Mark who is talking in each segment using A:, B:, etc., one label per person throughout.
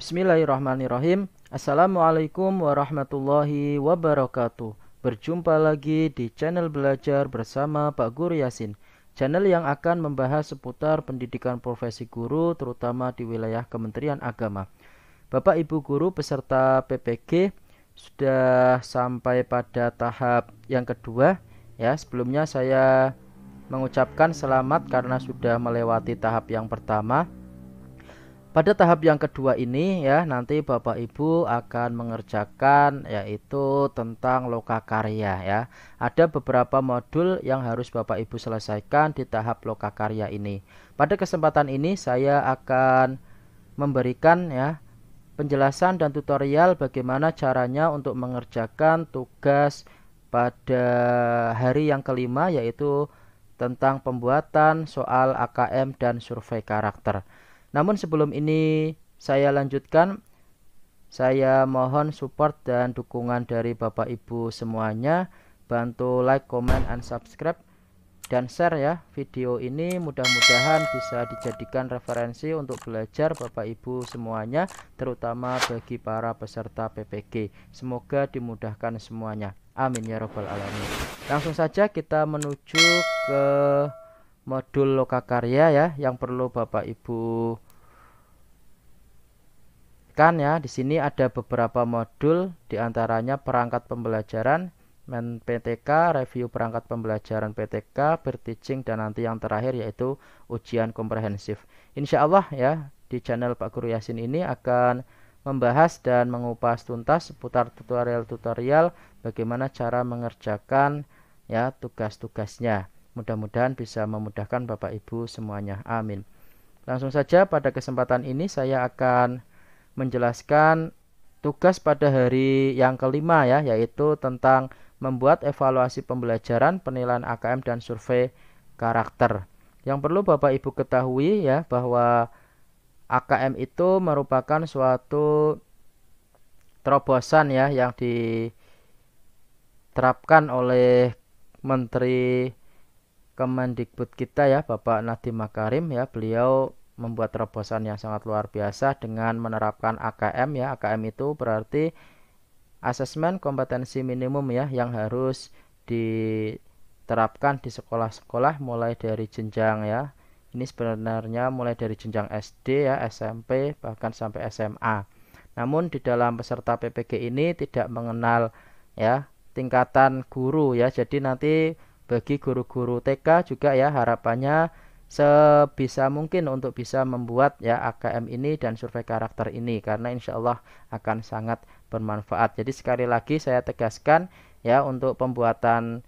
A: Bismillahirrahmanirrahim. Assalamualaikum warahmatullahi wabarakatuh. Berjumpa lagi di channel belajar bersama Pak Guru Yasin. Channel yang akan membahas seputar pendidikan profesi guru terutama di wilayah Kementerian Agama. Bapak Ibu guru peserta PPG sudah sampai pada tahap yang kedua ya. Sebelumnya saya mengucapkan selamat karena sudah melewati tahap yang pertama. Pada tahap yang kedua ini ya, nanti Bapak Ibu akan mengerjakan yaitu tentang lokakarya ya. Ada beberapa modul yang harus Bapak Ibu selesaikan di tahap lokakarya ini. Pada kesempatan ini saya akan memberikan ya penjelasan dan tutorial bagaimana caranya untuk mengerjakan tugas pada hari yang kelima, yaitu tentang pembuatan soal AKM dan survei karakter. Namun sebelum ini saya lanjutkan, saya mohon support dan dukungan dari Bapak Ibu semuanya. Bantu like, comment, and subscribe dan share ya video ini. Mudah-mudahan bisa dijadikan referensi untuk belajar Bapak Ibu semuanya, terutama bagi para peserta PPG. Semoga dimudahkan semuanya. Amin ya robbal alamin. Langsung saja kita menuju ke modul lokakarya ya, yang perlu Bapak Ibu kan ya. Di sini ada beberapa modul, diantaranya perangkat pembelajaran, PTK, review perangkat pembelajaran PTK, berteaching, dan nanti yang terakhir yaitu ujian komprehensif. Insya Allah ya, di channel Pak Guru Yasin ini akan membahas dan mengupas tuntas seputar tutorial-tutorial bagaimana cara mengerjakan ya tugas-tugasnya. Mudah-mudahan bisa memudahkan Bapak Ibu semuanya. Amin. Langsung saja pada kesempatan ini saya akan menjelaskan tugas pada hari yang kelima ya, yaitu tentang membuat evaluasi pembelajaran, penilaian AKM dan survei karakter. Yang perlu Bapak Ibu ketahui ya, bahwa AKM itu merupakan suatu terobosan ya yang diterapkan oleh Menteri Kemendikbud kita ya, Bapak Nadiem Makarim ya. Beliau membuat terobosan yang sangat luar biasa dengan menerapkan AKM ya. AKM itu berarti asesmen kompetensi minimum ya, yang harus diterapkan di sekolah-sekolah mulai dari jenjang ya. Ini sebenarnya mulai dari jenjang SD ya, SMP, bahkan sampai SMA. Namun di dalam peserta PPG ini tidak mengenal ya tingkatan guru ya. Jadi nanti bagi guru-guru TK juga ya, harapannya sebisa mungkin untuk bisa membuat ya AKM ini dan survei karakter ini, karena insya Allah akan sangat bermanfaat. Jadi sekali lagi saya tegaskan ya, untuk pembuatan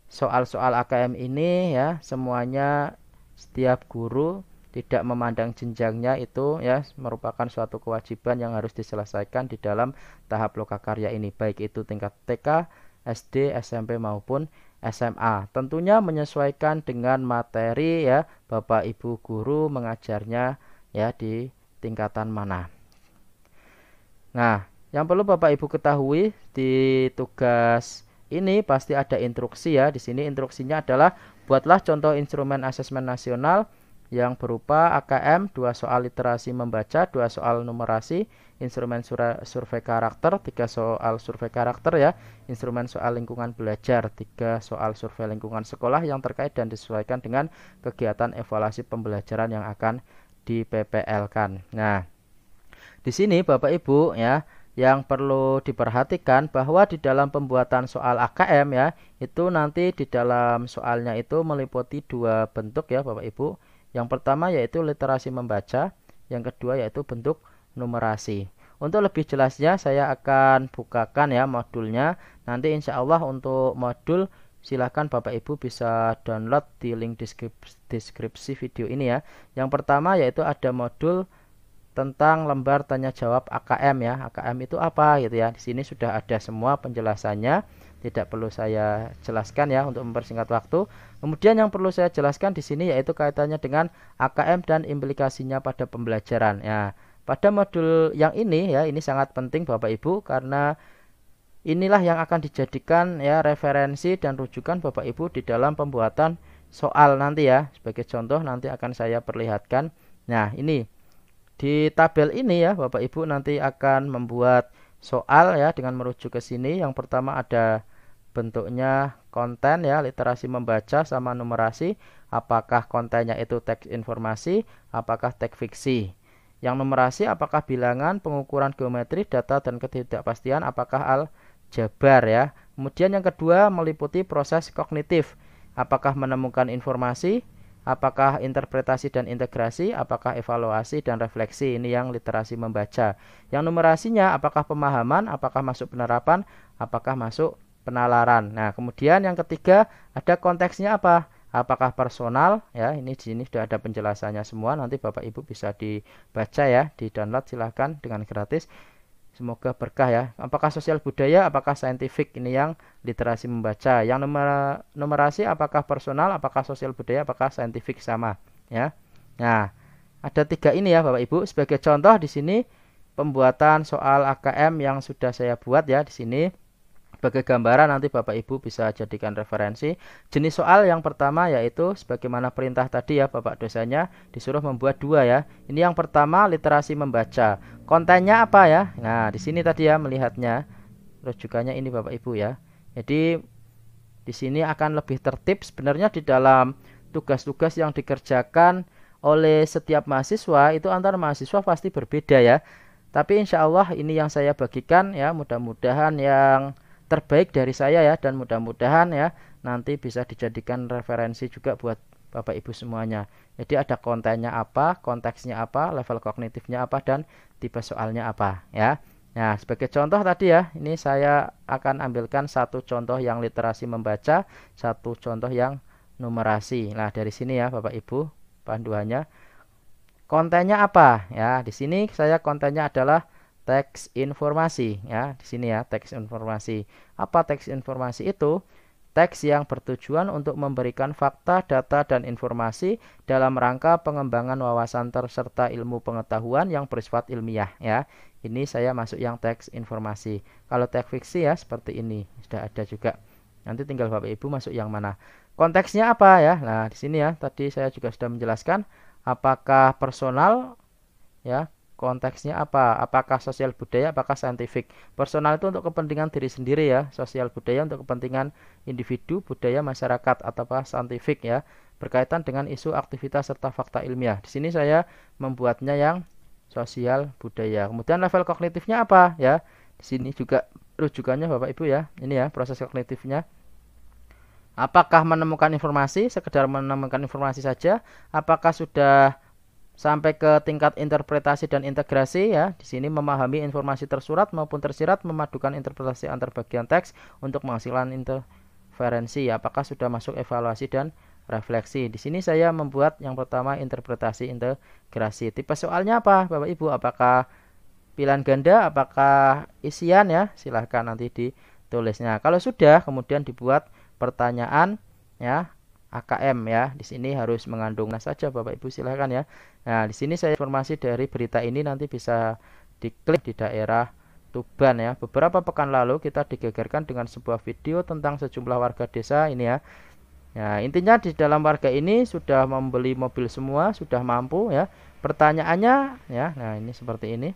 A: soal-soal AKM ini ya, semuanya setiap guru tidak memandang jenjangnya itu ya, merupakan suatu kewajiban yang harus diselesaikan di dalam tahap lokakarya ini, baik itu tingkat TK, SD, SMP maupun SMA. Tentunya menyesuaikan dengan materi ya, Bapak Ibu guru mengajarnya ya di tingkatan mana. Nah, yang perlu Bapak Ibu ketahui di tugas ini pasti ada instruksi ya. Di sini instruksinya adalah buatlah contoh instrumen asesmen nasional yang berupa AKM, 2 soal literasi membaca, 2 soal numerasi, instrumen survei karakter, 3 soal survei karakter ya, instrumen soal lingkungan belajar, 3 soal survei lingkungan sekolah yang terkait dan disesuaikan dengan kegiatan evaluasi pembelajaran yang akan di PPL-kan. Nah, di sini Bapak Ibu ya, yang perlu diperhatikan bahwa di dalam pembuatan soal AKM ya, itu nanti di dalam soalnya itu meliputi 2 bentuk ya Bapak Ibu. Yang pertama yaitu literasi membaca, yang kedua yaitu bentuk numerasi. Untuk lebih jelasnya saya akan bukakan ya modulnya. Nanti insya Allah untuk modul silahkan Bapak Ibu bisa download di link deskripsi video ini ya. Yang pertama yaitu ada modul tentang lembar tanya jawab AKM ya. AKM itu apa gitu ya. Di sini sudah ada semua penjelasannya, tidak perlu saya jelaskan ya untuk mempersingkat waktu. Kemudian yang perlu saya jelaskan di sini yaitu kaitannya dengan AKM dan implikasinya pada pembelajaran. Ya, pada modul yang ini ya, ini sangat penting Bapak Ibu, karena inilah yang akan dijadikan ya referensi dan rujukan Bapak Ibu di dalam pembuatan soal nanti ya. Sebagai contoh nanti akan saya perlihatkan. Nah, ini Di tabel ini ya Bapak Ibu nanti akan membuat soal ya dengan merujuk ke sini. Yang pertama ada bentuknya konten ya, literasi membaca sama numerasi. Apakah kontennya itu teks informasi, apakah teks fiksi. Yang numerasi apakah bilangan, pengukuran geometri, data dan ketidakpastian, apakah aljabar ya. Kemudian yang kedua meliputi proses kognitif. Apakah menemukan informasi, apakah interpretasi dan integrasi, apakah evaluasi dan refleksi. Ini yang literasi membaca. Yang numerasinya apakah pemahaman, apakah masuk penerapan, apakah masuk penalaran. Nah, kemudian yang ketiga ada konteksnya apa? Apakah personal ya, ini di sini sudah ada penjelasannya semua, nanti Bapak Ibu bisa dibaca ya, di-download silahkan dengan gratis. Semoga berkah ya. Apakah sosial budaya, apakah saintifik, ini yang literasi membaca. Yang numerasi apakah personal, apakah sosial budaya, apakah saintifik sama ya. Nah, ada tiga ini ya Bapak Ibu. Sebagai contoh di sini pembuatan soal AKM yang sudah saya buat ya di sini. Sebagai gambaran nanti Bapak Ibu bisa jadikan referensi. Jenis soal yang pertama yaitu sebagaimana perintah tadi ya Bapak dosennya disuruh membuat dua ya. Ini yang pertama literasi membaca. Kontennya apa ya? Nah, di sini tadi ya melihatnya. Rujukannya ini Bapak Ibu ya. Jadi di sini akan lebih tertib sebenarnya di dalam tugas-tugas yang dikerjakan oleh setiap mahasiswa itu antar mahasiswa pasti berbeda ya. Tapi insya Allah ini yang saya bagikan ya, mudah-mudahan yang terbaik dari saya ya, dan mudah-mudahan ya nanti bisa dijadikan referensi juga buat Bapak Ibu semuanya. Jadi ada kontennya apa, konteksnya apa, level kognitifnya apa, dan tipe soalnya apa ya. Nah, sebagai contoh tadi ya, ini saya akan ambilkan satu contoh yang literasi membaca, satu contoh yang numerasi. Nah, dari sini ya Bapak Ibu panduannya. Kontennya apa? Ya, di sini saya kontennya adalah teks informasi ya. Di sini ya, teks informasi. Apa teks informasi itu? Teks yang bertujuan untuk memberikan fakta, data, dan informasi dalam rangka pengembangan wawasan serta ilmu pengetahuan yang bersifat ilmiah ya. Ini saya masuk yang teks informasi. Kalau teks fiksi ya seperti ini. Sudah ada juga. Nanti tinggal Bapak Ibu masuk yang mana. Konteksnya apa ya? Nah, di sini ya, tadi saya juga sudah menjelaskan apakah personal ya, konteksnya apa, apakah sosial budaya, apakah saintifik. Personal itu untuk kepentingan diri sendiri ya, sosial budaya untuk kepentingan individu, budaya, masyarakat, atau saintifik ya, berkaitan dengan isu aktivitas serta fakta ilmiah. Di sini saya membuatnya yang sosial budaya. Kemudian level kognitifnya apa ya, di sini juga rujukannya Bapak Ibu ya, ini ya proses kognitifnya. Apakah menemukan informasi, sekedar menemukan informasi saja? Apakah sudah sampai ke tingkat interpretasi dan integrasi ya? Di sini memahami informasi tersurat maupun tersirat, memadukan interpretasi antar bagian teks untuk menghasilkan interferensi. Apakah sudah masuk evaluasi dan refleksi? Di sini saya membuat yang pertama interpretasi integrasi. Tipe soalnya apa, Bapak Ibu? Apakah pilihan ganda, apakah isian ya? Silahkan nanti ditulisnya. Kalau sudah, kemudian dibuat pertanyaan ya, AKM ya. Di sini harus mengandung saja Bapak Ibu silahkan ya. Nah, di sini saya informasi dari berita ini nanti bisa diklik di daerah Tuban ya. Beberapa pekan lalu kita digegerkan dengan sebuah video tentang sejumlah warga desa ini ya. Nah, intinya di dalam warga ini sudah membeli mobil semua, sudah mampu ya. Pertanyaannya ya, nah ini seperti ini.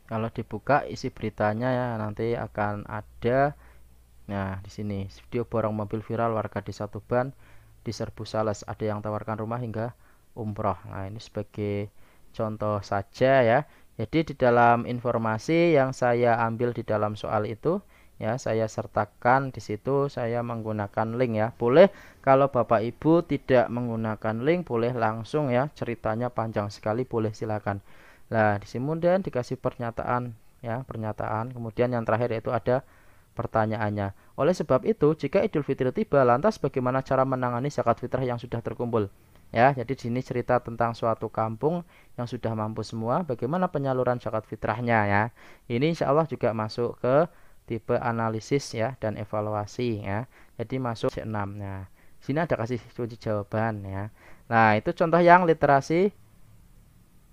A: Kalau dibuka isi beritanya ya nanti akan ada. Nah, di sini video borong mobil viral warga desa Tuban diserbu sales, ada yang tawarkan rumah hingga umroh. Nah, ini sebagai contoh saja ya. Jadi di dalam informasi yang saya ambil di dalam soal itu ya, saya sertakan di situ, saya menggunakan link ya. Boleh kalau Bapak Ibu tidak menggunakan link, boleh langsung ya, ceritanya panjang sekali, boleh silakan. Nah, di sini kemudian dikasih pernyataan ya, pernyataan. Kemudian yang terakhir yaitu ada pertanyaannya. Oleh sebab itu, jika Idul Fitri tiba, lantas bagaimana cara menangani zakat fitrah yang sudah terkumpul? Ya, jadi di sini cerita tentang suatu kampung yang sudah mampu semua, bagaimana penyaluran zakat fitrahnya ya. Ini insya Allah juga masuk ke tipe analisis ya dan evaluasi ya. Jadi masuk C6. Nah, sini ada kasih kunci jawaban ya. Nah, itu contoh yang literasi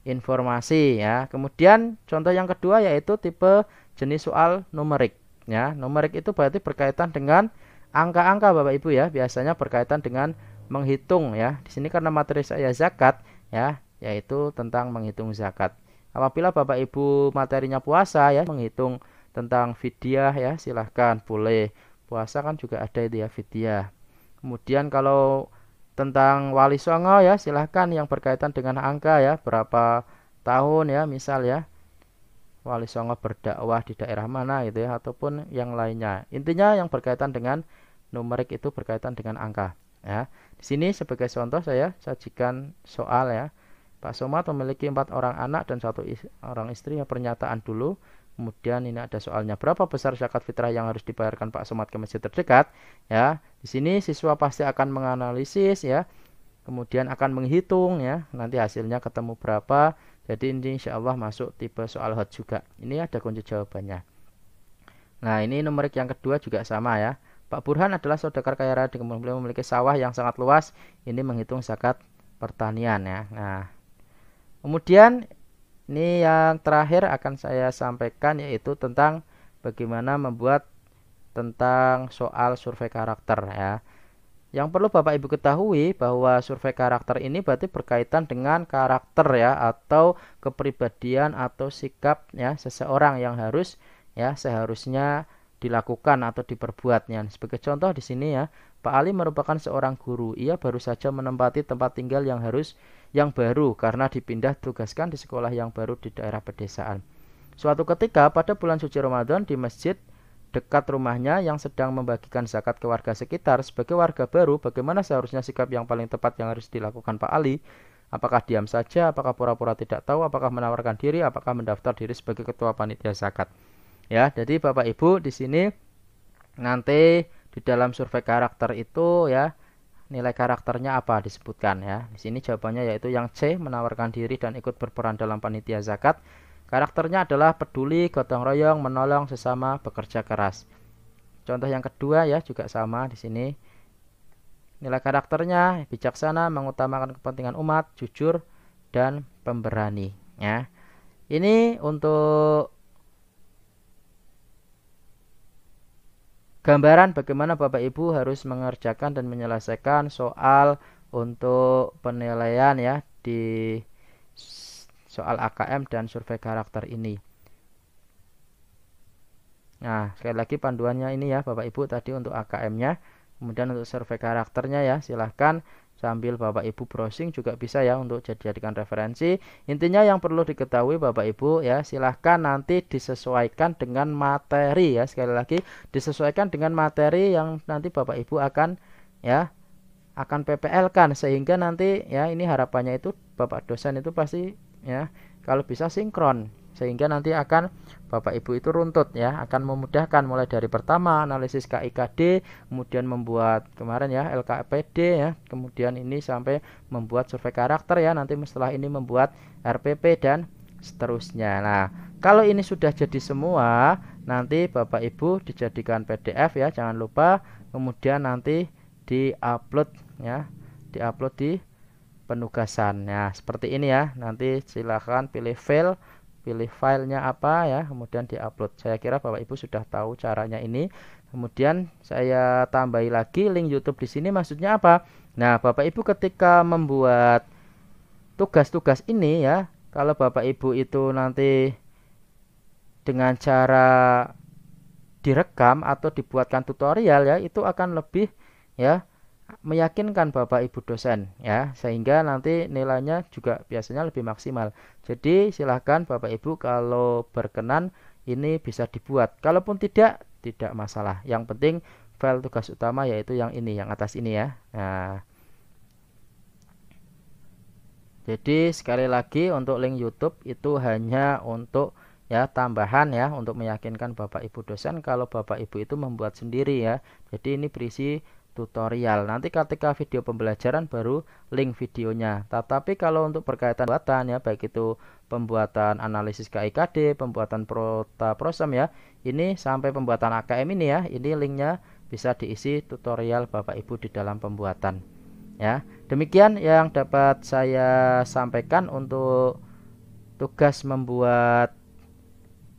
A: informasi ya. Kemudian contoh yang kedua yaitu tipe jenis soal numerik. Ya, numerik itu berarti berkaitan dengan angka-angka Bapak Ibu ya, biasanya berkaitan dengan menghitung ya. Di sini karena materi saya zakat ya, yaitu tentang menghitung zakat. Apabila Bapak Ibu materinya puasa ya, menghitung tentang fidyah ya, silahkan boleh. Puasa kan juga ada itu ya, fidyah. Kemudian kalau tentang wali songo ya, silahkan yang berkaitan dengan angka ya, berapa tahun ya, misal ya, wali songo berdakwah di daerah mana gitu ya, ataupun yang lainnya. Intinya yang berkaitan dengan numerik itu berkaitan dengan angka ya. Di sini sebagai contoh saya sajikan soal ya. Pak Somad memiliki 4 orang anak dan 1 orang istri. Ya, pernyataan dulu. Kemudian ini ada soalnya, berapa besar zakat fitrah yang harus dibayarkan Pak Somad ke masjid terdekat ya. Di sini siswa pasti akan menganalisis ya, kemudian akan menghitung ya, nanti hasilnya ketemu berapa. Jadi ini insya Allah masuk tipe soal hot juga. Ini ada kunci jawabannya. Nah, ini numerik yang kedua juga sama ya. Pak Burhan adalah saudagar kaya raya dengan memiliki sawah yang sangat luas. Ini menghitung zakat pertanian ya. Nah, kemudian ini yang terakhir akan saya sampaikan, yaitu tentang bagaimana membuat tentang soal survei karakter ya. Yang perlu Bapak Ibu ketahui bahwa survei karakter ini berarti berkaitan dengan karakter ya, atau kepribadian atau sikap ya seseorang yang harus ya seharusnya dilakukan atau diperbuatnya. Sebagai contoh di sini ya, Pak Ali merupakan seorang guru. Ia baru saja menempati tempat tinggal yang baru karena dipindah tugaskan di sekolah yang baru di daerah pedesaan. Suatu ketika pada bulan suci Ramadan di masjid dekat rumahnya yang sedang membagikan zakat ke warga sekitar, sebagai warga baru, bagaimana seharusnya sikap yang paling tepat yang harus dilakukan Pak Ali? Apakah diam saja, apakah pura-pura tidak tahu, apakah menawarkan diri, apakah mendaftar diri sebagai ketua panitia zakat? Ya, jadi Bapak Ibu di sini nanti di dalam survei karakter itu ya, nilai karakternya apa disebutkan ya. Di sini jawabannya yaitu yang C, menawarkan diri dan ikut berperan dalam panitia zakat. Karakternya adalah peduli, gotong royong, menolong sesama, bekerja keras. Contoh yang kedua ya juga sama di sini. Nilai karakternya bijaksana, mengutamakan kepentingan umat, jujur, dan pemberani ya. Ini untuk gambaran bagaimana Bapak Ibu harus mengerjakan dan menyelesaikan soal untuk penilaian ya di soal AKM dan survei karakter ini. Nah, sekali lagi panduannya ini ya Bapak Ibu tadi untuk AKM-nya. Kemudian untuk survei karakternya ya silahkan sambil Bapak Ibu browsing juga bisa ya untuk dijadikan referensi. Intinya yang perlu diketahui Bapak Ibu ya, silahkan nanti disesuaikan dengan materi ya. Sekali lagi disesuaikan dengan materi yang nanti Bapak Ibu akan ya akan PPL kan, sehingga nanti ya ini harapannya itu Bapak dosen itu pasti ya kalau bisa sinkron, sehingga nanti akan Bapak Ibu itu runtut ya, akan memudahkan mulai dari pertama analisis KIKD, kemudian membuat kemarin ya LKPD ya, kemudian ini sampai membuat survei karakter ya, nanti setelah ini membuat RPP dan seterusnya. Nah, kalau ini sudah jadi semua, nanti Bapak Ibu dijadikan PDF ya, jangan lupa, kemudian nanti diupload ya, diupload di penugasan. Nah, seperti ini ya. Nanti silahkan pilih filenya apa ya, kemudian diupload. Saya kira Bapak Ibu sudah tahu caranya ini. Kemudian saya tambahi lagi link YouTube di sini, maksudnya apa? Nah, Bapak Ibu ketika membuat tugas-tugas ini ya, kalau Bapak Ibu itu nanti dengan cara direkam atau dibuatkan tutorial ya, itu akan lebih ya meyakinkan Bapak Ibu dosen ya, sehingga nanti nilainya juga biasanya lebih maksimal. Jadi silahkan Bapak Ibu kalau berkenan ini bisa dibuat, kalaupun tidak masalah, yang penting file tugas utama yaitu yang ini, yang atas ini ya. Nah, jadi sekali lagi untuk link YouTube itu hanya untuk ya tambahan ya, untuk meyakinkan Bapak Ibu dosen kalau Bapak Ibu itu membuat sendiri ya. Jadi ini berisi tutorial. Nanti ketika video pembelajaran baru link videonya. Tetapi kalau untuk berkaitan buatan ya, baik itu pembuatan analisis KIKD, pembuatan prota prosem ya, ini sampai pembuatan AKM ini ya, ini linknya bisa diisi tutorial Bapak Ibu di dalam pembuatan ya. Demikian yang dapat saya sampaikan untuk tugas membuat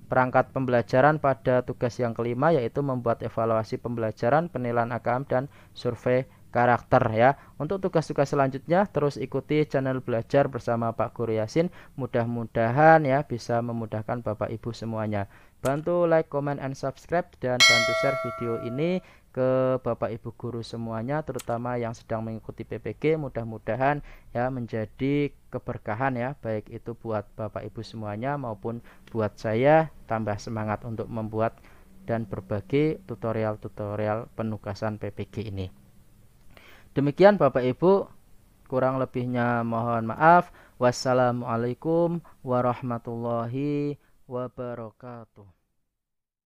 A: perangkat pembelajaran pada tugas yang kelima, yaitu membuat evaluasi pembelajaran, penilaian AKM, dan survei karakter ya. Untuk tugas-tugas selanjutnya terus ikuti channel belajar bersama Pak Guru Yasin. Mudah-mudahan ya bisa memudahkan Bapak Ibu semuanya. Bantu like, comment, and subscribe, dan bantu share video ini ke Bapak Ibu guru semuanya, terutama yang sedang mengikuti PPG. Mudah-mudahan ya menjadi keberkahan ya, baik itu buat Bapak Ibu semuanya maupun buat saya, tambah semangat untuk membuat dan berbagi tutorial-tutorial penugasan PPG ini. Demikian Bapak Ibu, kurang lebihnya mohon maaf. Wassalamualaikum warahmatullahi wabarakatuh.